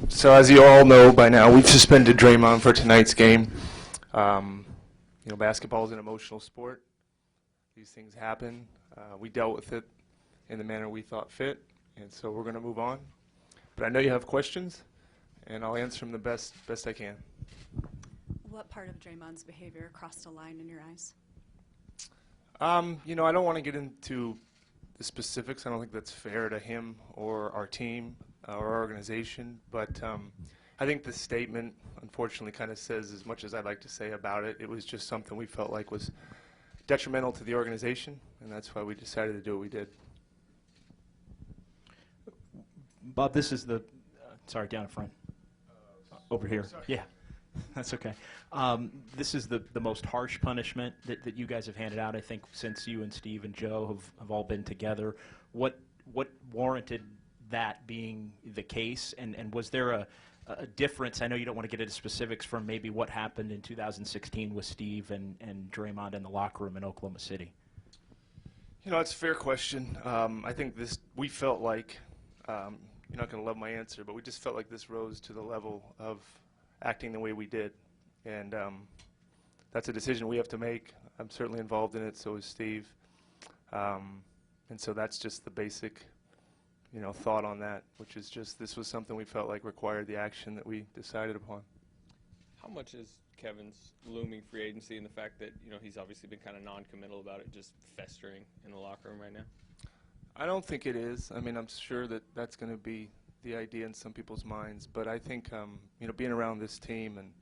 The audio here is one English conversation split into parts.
So as you all know by now, we've suspended Draymond for tonight's game. Basketball is an emotional sport. These things happen. We dealt with it in the manner we thought fit, and so we're going to move on. But I know you have questions, and I'll answer them the best I can. What part of Draymond's behavior crossed a line in your eyes? I don't want to get into the specifics. I don't think that's fair to him or our team or our organization. But I think the statement, unfortunately, kind of says as much as I'd like to say about it. It was just something we felt like was detrimental to the organization, and that's why we decided to do what we did. Bob, this is the sorry, down in front. Over here. Sorry. Yeah, that's okay. This is the most harsh punishment that you guys have handed out, I think, since you and Steve and Joe have all been together. What warranted that being the case, and was there a difference? I know you don't want to get into specifics from maybe what happened in 2016 with Steve and Draymond in the locker room in Oklahoma City. It's a fair question. I think we felt like, you're not going to love my answer, but we just felt like this rose to the level of acting the way we did. And that's a decision we have to make. I'm certainly involved in it, so is Steve. And so that's just the basic thought on that, which is just this was something we felt like required the action that we decided upon. How much is Kevin's looming free agency and the fact that he's obviously been kind of non-committal about it just festering in the locker room right now? I don't think it is. I mean, I'm sure that that's going to be the idea in some people's minds, but I think being around this team and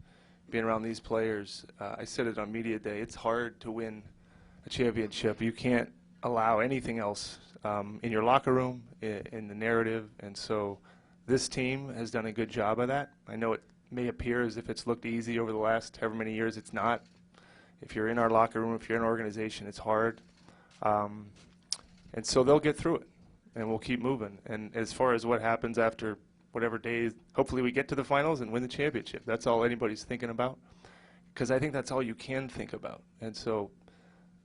being around these players, I said it on media day, it's hard to win a championship. You can't allow anything else in your locker room, in the narrative, and so this team has done a good job of that. I know it may appear as if it's looked easy over the last however many years. It's not. If you're in our locker room, if you're in an organization, it's hard. And so they'll get through it, and we'll keep moving. And as far as what happens after whatever days, hopefully we get to the finals and win the championship. That's all anybody's thinking about, because I think that's all you can think about. And so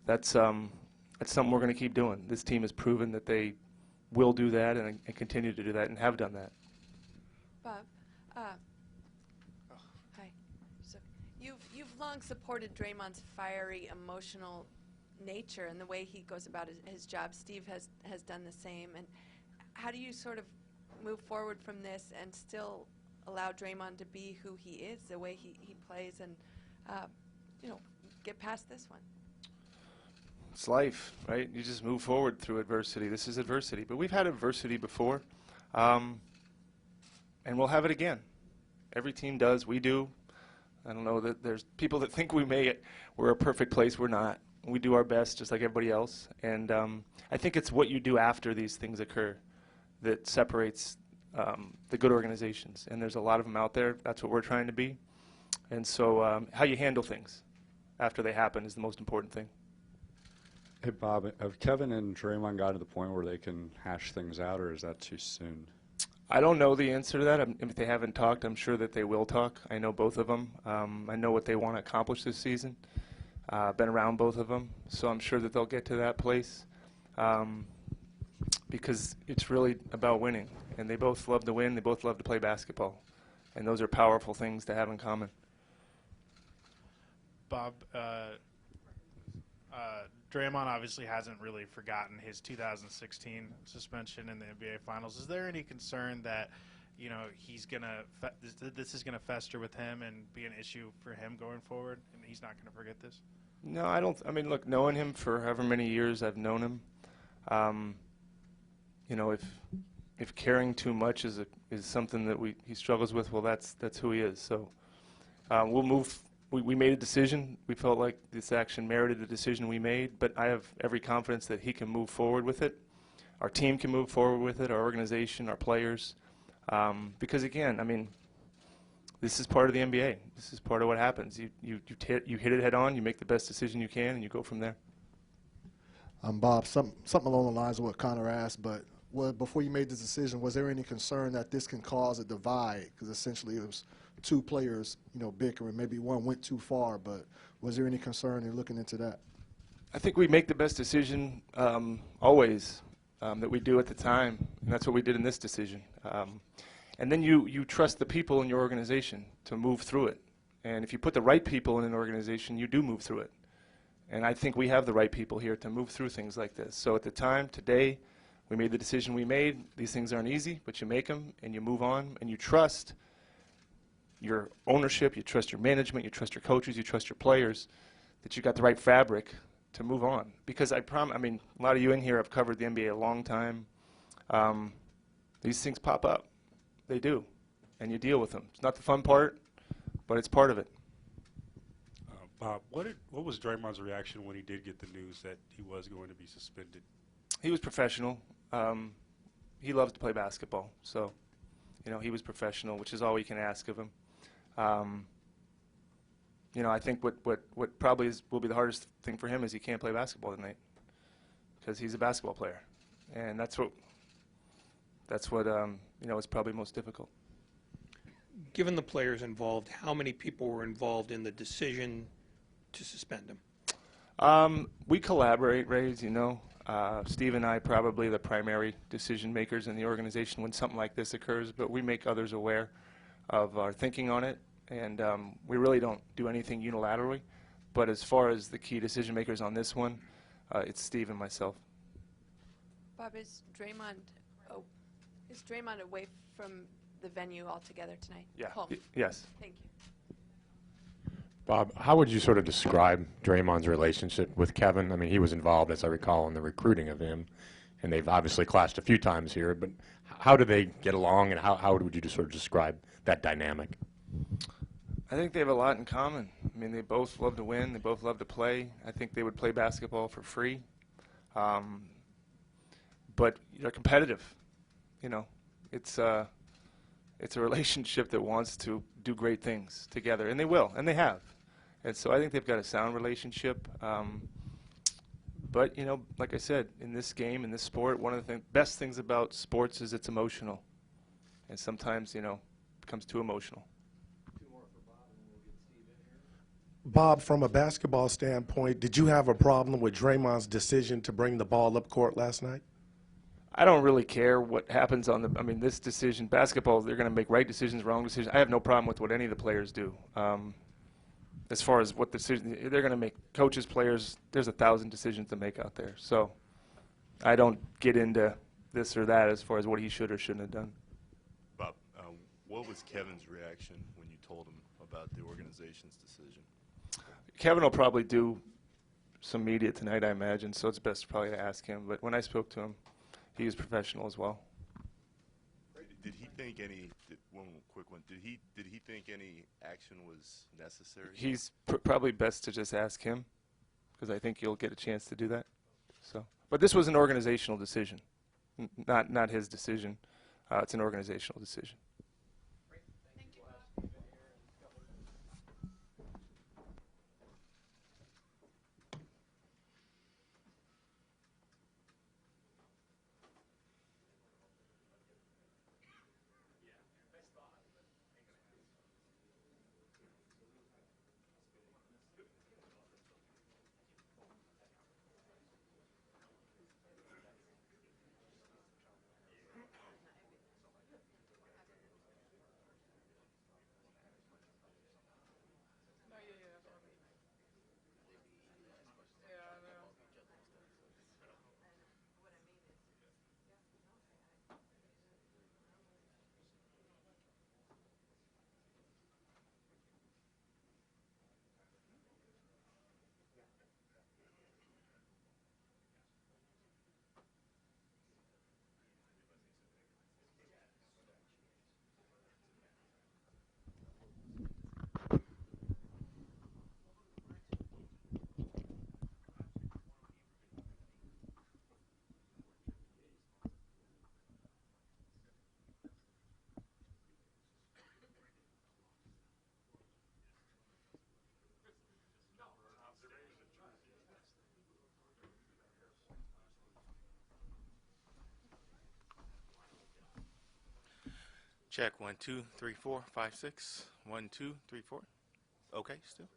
that's something we're going to keep doing. This team has proven that they will do that and continue to do that and have done that. Bob, hi. So you've long supported Draymond's fiery, emotional nature and the way he goes about his job. Steve has done the same. And how do you sort of move forward from this and still allow Draymond to be who he is, the way he plays, and get past this one? It's life, right? You just move forward through adversity. This is adversity, but we've had adversity before, and we'll have it again. Every team does. We do. I don't know that there's people that think we're a perfect place. We're not. We do our best just like everybody else, and I think it's what you do after these things occur that separates the good organizations, and there's a lot of them out there. That's what we're trying to be, and so how you handle things after they happen is the most important thing. Hey, Bob, have Kevin and Draymond gotten to the point where they can hash things out, or is that too soon? I don't know the answer to that. If they haven't talked, I'm sure that they will talk. I know both of them. I know what they want to accomplish this season. Been around both of them, so I'm sure that they'll get to that place because it's really about winning. And they both love to win. They both love to play basketball. And those are powerful things to have in common. Bob, Draymond obviously hasn't really forgotten his 2016 suspension in the NBA Finals. Is there any concern that he's gonna this is gonna fester with him and be an issue for him going forward, and he's not gonna forget this? No, I don't. I mean, look, knowing him for however many years I've known him, if caring too much is something that he struggles with, well, that's who he is. So we'll move. We made a decision. We felt like this action merited the decision we made, but I have every confidence that he can move forward with it. Our team can move forward with it, our organization, our players. Because, again, I mean, this is part of the NBA. This is part of what happens. You hit it head on, you make the best decision you can, and you go from there. Bob, something along the lines of what Connor asked, but before you made this decision, was there any concern that this can cause a divide? Because essentially it was two players, bickering. Maybe one went too far, but was there any concern in looking into that? I think we make the best decision always that we do at the time, and that's what we did in this decision. And then you trust the people in your organization to move through it. And if you put the right people in an organization, you do move through it. And I think we have the right people here to move through things like this. So at the time, today, we made the decision we made. These things aren't easy, but you make them and you move on, and you trust your ownership, you trust your management, you trust your coaches, you trust your players, that you got the right fabric to move on. Because a lot of you in here have covered the NBA a long time. These things pop up. They do. And you deal with them. It's not the fun part, but it's part of it. Bob, what was Draymond's reaction when he did get the news that he was going to be suspended? He was professional. He loves to play basketball. So, he was professional, which is all we can ask of him. I think what probably will be the hardest thing for him is he can't play basketball tonight because he's a basketball player, and that's what is probably most difficult. Given the players involved, how many people were involved in the decision to suspend him? We collaborate, Ray, as you know. Steve and I probably the primary decision makers in the organization when something like this occurs, but we make others aware of our thinking on it. And we really don't do anything unilaterally. But as far as the key decision makers on this one, it's Steve and myself. Bob, is Draymond away from the venue altogether tonight? Yeah. Home. Yes. Thank you. Bob, how would you sort of describe Draymond's relationship with Kevin? I mean, he was involved, as I recall, in the recruiting of him, and they've obviously clashed a few times here. But how do they get along, and how would you sort of describe that dynamic? I think they have a lot in common. I mean, they both love to win. They both love to play. I think they would play basketball for free. But they're competitive. It's a relationship that wants to do great things together, and they will, and they have. And so I think they've got a sound relationship. But, like I said, in this game, in this sport, one of the best things about sports is it's emotional. And sometimes, it becomes too emotional. Bob, from a basketball standpoint, did you have a problem with Draymond's decision to bring the ball up court last night? I don't really care what happens on this decision. Basketball, they're going to make right decisions, wrong decisions. I have no problem with what any of the players do. As far as what decision they're going to make, coaches, players, there's 1,000 decisions to make out there. So I don't get into this or that as far as what he should or shouldn't have done. Bob, what was Kevin's reaction when you told him about the organization's decision? Kevin will probably do some media tonight, I imagine, so it's best probably to ask him. But when I spoke to him, he was professional as well. Did he think one quick one, did he think any action was necessary? He's probably best to just ask him, because I think you'll get a chance to do that. So, but this was an organizational decision, not his decision. It's an organizational decision. Check 1 2 3 4 5 6 1 2 3 4. Okay, still.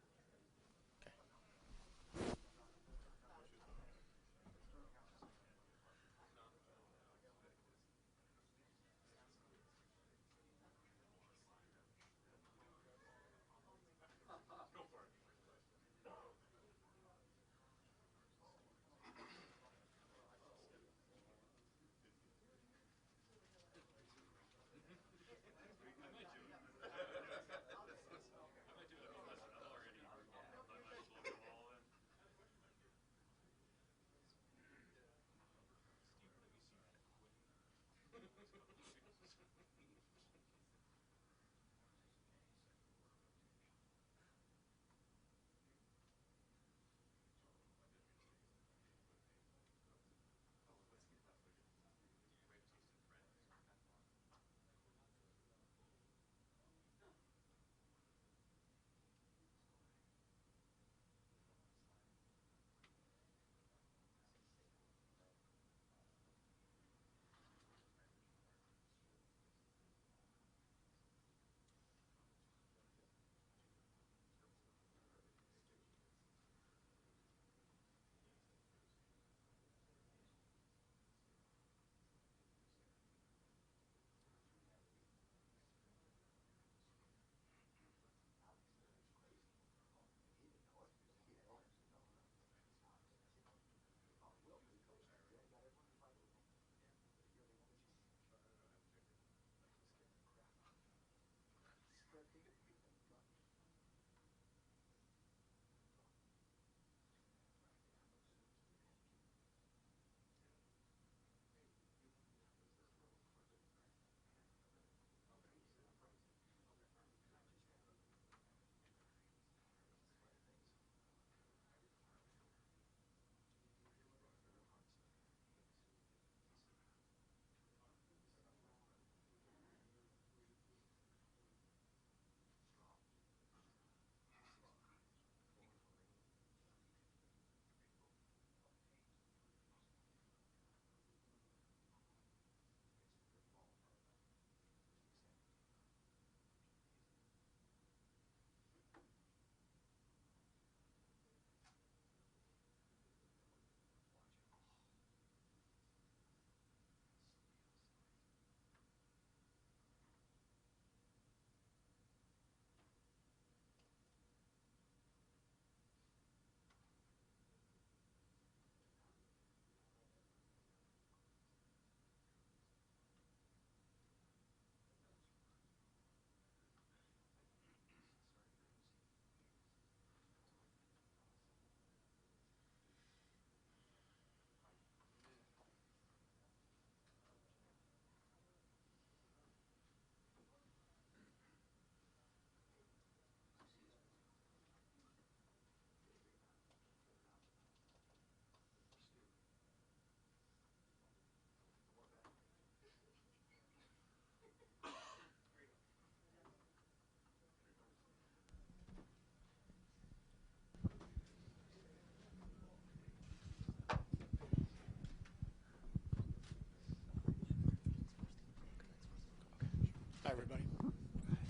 Hi, everybody.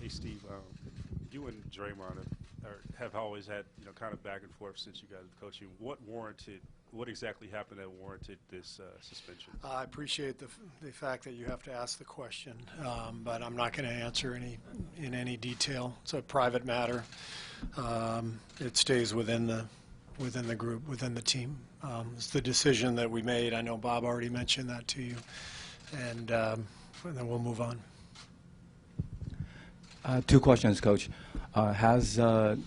Hey, Steve. You and Draymond have always had, kind of back and forth since you guys have coaching. What exactly happened that warranted this suspension? I appreciate the fact that you have to ask the question, but I'm not going to answer in any detail. It's a private matter. It stays within the group, within the team. It's the decision that we made. I know Bob already mentioned that to you, and then we'll move on. Two questions, Coach. To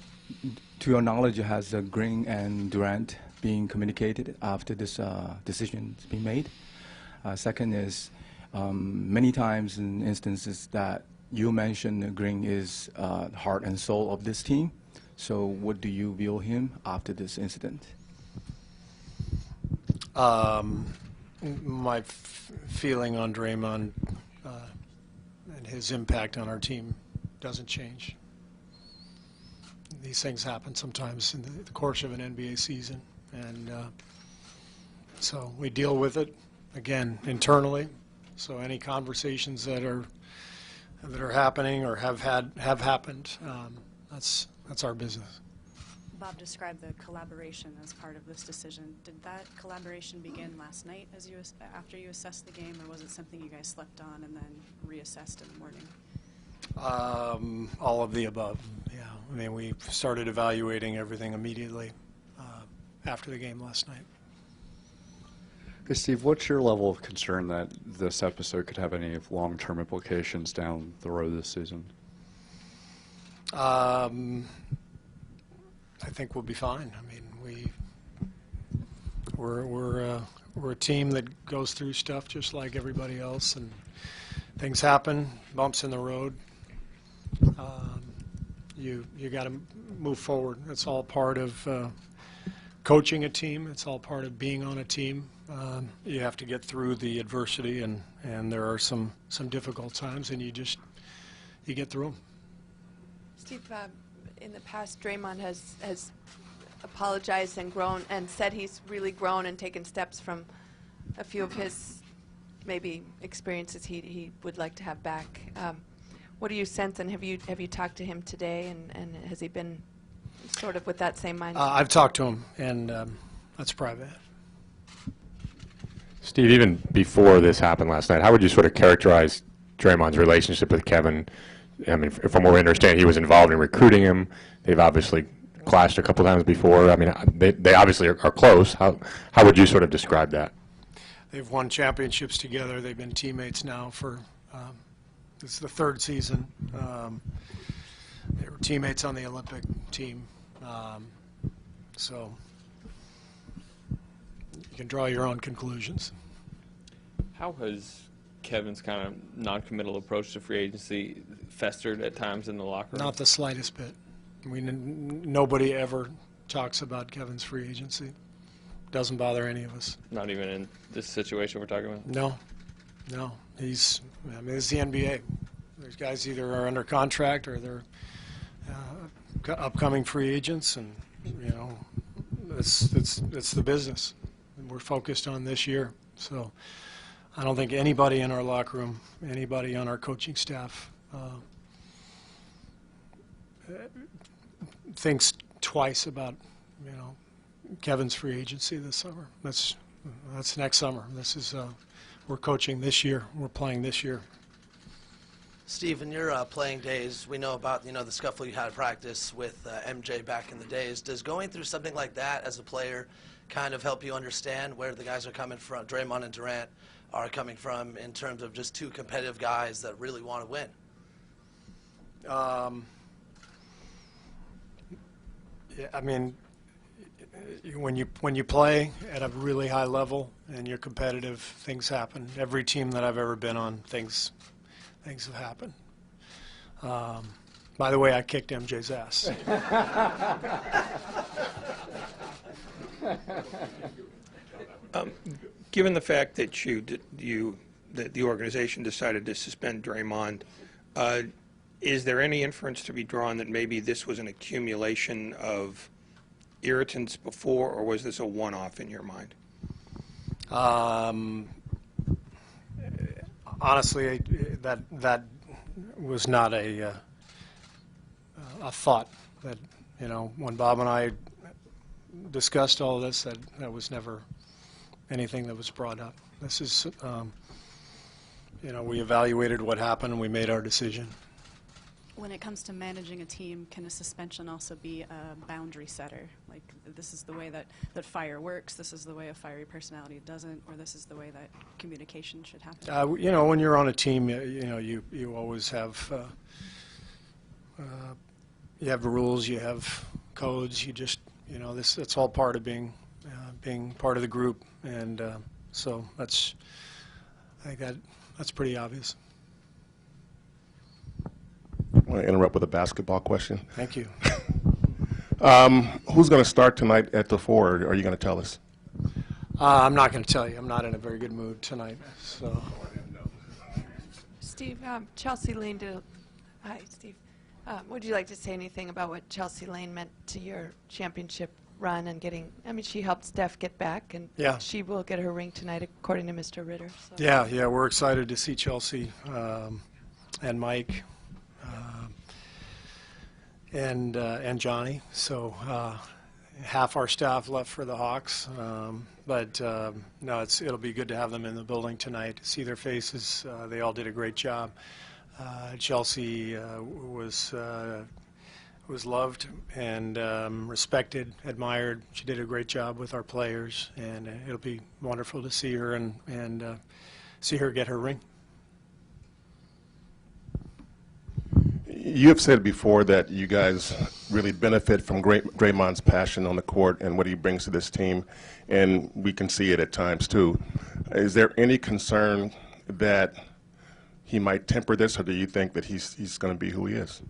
your knowledge, has Green and Durant been communicated after this decision's been made? Second is, many times in instances that you mentioned Green is heart and soul of this team. So what do you view him after this incident? My feeling on Draymond and his impact on our team doesn't change. These things happen sometimes in the course of an NBA season, and so we deal with it, again, internally. So any conversations that are that are happening or have happened. That's our business. Bob described the collaboration as part of this decision. Did that collaboration begin last night after you assessed the game, or was it something you guys slept on and then reassessed in the morning? All of the above, yeah. I mean, we started evaluating everything immediately after the game last night. Hey, Steve, what's your level of concern that this episode could have any long-term implications down the road this season? I think we'll be fine. I mean, we're a team that goes through stuff just like everybody else, and things happen, bumps in the road. You got to move forward. It's all part of coaching a team. It's all part of being on a team. You have to get through the adversity, and there are some difficult times, and you get through them. Steve, in the past, Draymond has apologized and grown and said he's really grown and taken steps from a few of his maybe experiences he would like to have back. What do you sense, and have you talked to him today, and has he been sort of with that same mindset? I've talked to him, and that's private. Steve, even before this happened last night, how would you sort of characterize Draymond's relationship with Kevin? I mean, from what we understand, he was involved in recruiting him. They've obviously clashed a couple times before. I mean, they obviously are close. How would you sort of describe that? They've won championships together. They've been teammates now for this is the third season. They were teammates on the Olympic team. So you can draw your own conclusions. How has Kevin's kind of non-committal approach to free agency festered at times in the locker room? Not the slightest bit. Nobody ever talks about Kevin's free agency. Doesn't bother any of us. Not even in this situation we're talking about? No. It's the NBA. These guys either are under contract or they're upcoming free agents, and it's the business. And we're focused on this year. So I don't think anybody in our locker room, anybody on our coaching staff thinks twice about Kevin's free agency this summer. That's next summer. This is we're coaching this year. We're playing this year. Steve, in your playing days, we know about the scuffle you had at practice with MJ back in the days. Does going through something like that as a player kind of help you understand where the guys are coming from, Draymond and Durant are coming from, in terms of just two competitive guys that really want to win? Yeah, I mean, when you play at a really high level and you're competitive, things happen. Every team that I've ever been on, things have happened. By the way, I kicked MJ's ass. Given the fact that that the organization decided to suspend Draymond, is there any inference to be drawn that maybe this was an accumulation of irritants before, or was this a one-off in your mind? Honestly, that was not a thought. That when Bob and I discussed all this, that was never anything that was brought up. This is, we evaluated what happened and we made our decision. When it comes to managing a team, can a suspension also be a boundary setter? Like, this is the way that fire works, this is the way a fiery personality doesn't, or this is the way that communication should happen? When you're on a team, you always have you have rules, you have codes. You just it's all part of being part of the group, and so I think that's pretty obvious. I want to interrupt with a basketball question. Thank you. Who's going to start tonight at the 4? Or are you going to tell us? I'm not going to tell you. I'm not in a very good mood tonight. So. Steve, Chelsea Lane did. Hi, Steve. Would you like to say anything about what Chelsea Lane meant to your championship run and getting? I mean, she helped Steph get back, and she will get her ring tonight, according to Mr. Ritter. So. Yeah, we're excited to see Chelsea. and Mike and Johnny. So half our staff left for the Hawks, but no, it'll be good to have them in the building tonight. See their faces. They all did a great job. Chelsea was loved and respected, admired. She did a great job with our players, and it'll be wonderful to see her and see her get her ring. You have said before that you guys really benefit from Draymond's passion on the court and what he brings to this team, and we can see it at times too. Is there any concern that he might temper this, or do you think that he's going to be who he is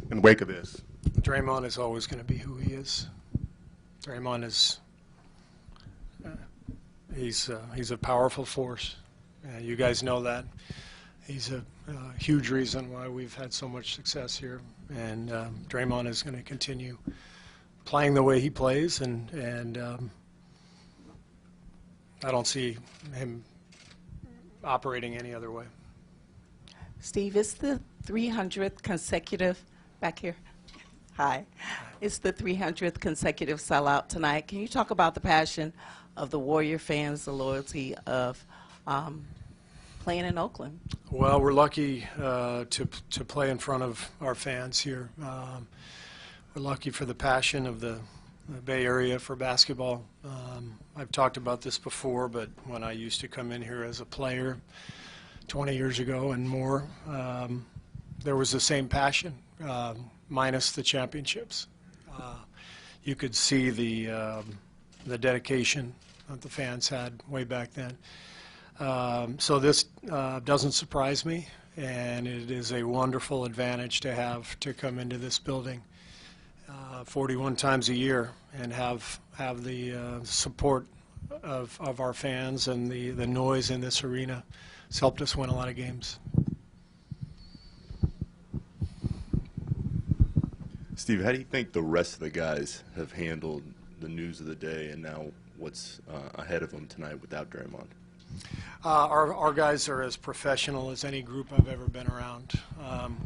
in the wake of this? Draymond is always going to be who he is. Draymond is he's a powerful force. You guys know that. He's a huge reason why we've had so much success here, and Draymond is going to continue playing the way he plays, and I don't see him operating any other way. Steve, it's the 300th consecutive, back here. Hi. It's the 300th consecutive sellout tonight. Can you talk about the passion of the Warrior fans, the loyalty of playing in Oakland? Well, we're lucky to play in front of our fans here. We're lucky for the passion of the Bay Area for basketball. I've talked about this before, but when I used to come in here as a player 20 years ago and more, there was the same passion, minus the championships. You could see the dedication that the fans had way back then. So this doesn't surprise me, and it is a wonderful advantage to have to come into this building 41 times a year and have the support of our fans and the noise in this arena. It's helped us win a lot of games. Steve, how do you think the rest of the guys have handled the news of the day and now what's ahead of them tonight without Draymond? Our guys are as professional as any group I've ever been around.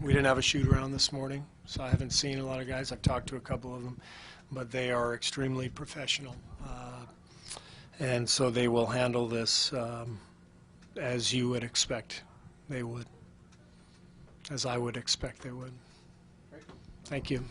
We didn't have a shoot-around this morning, so I haven't seen a lot of guys. I've talked to a couple of them, but they are extremely professional. And so they will handle this as you would expect they would, as I would expect they would. Thank you.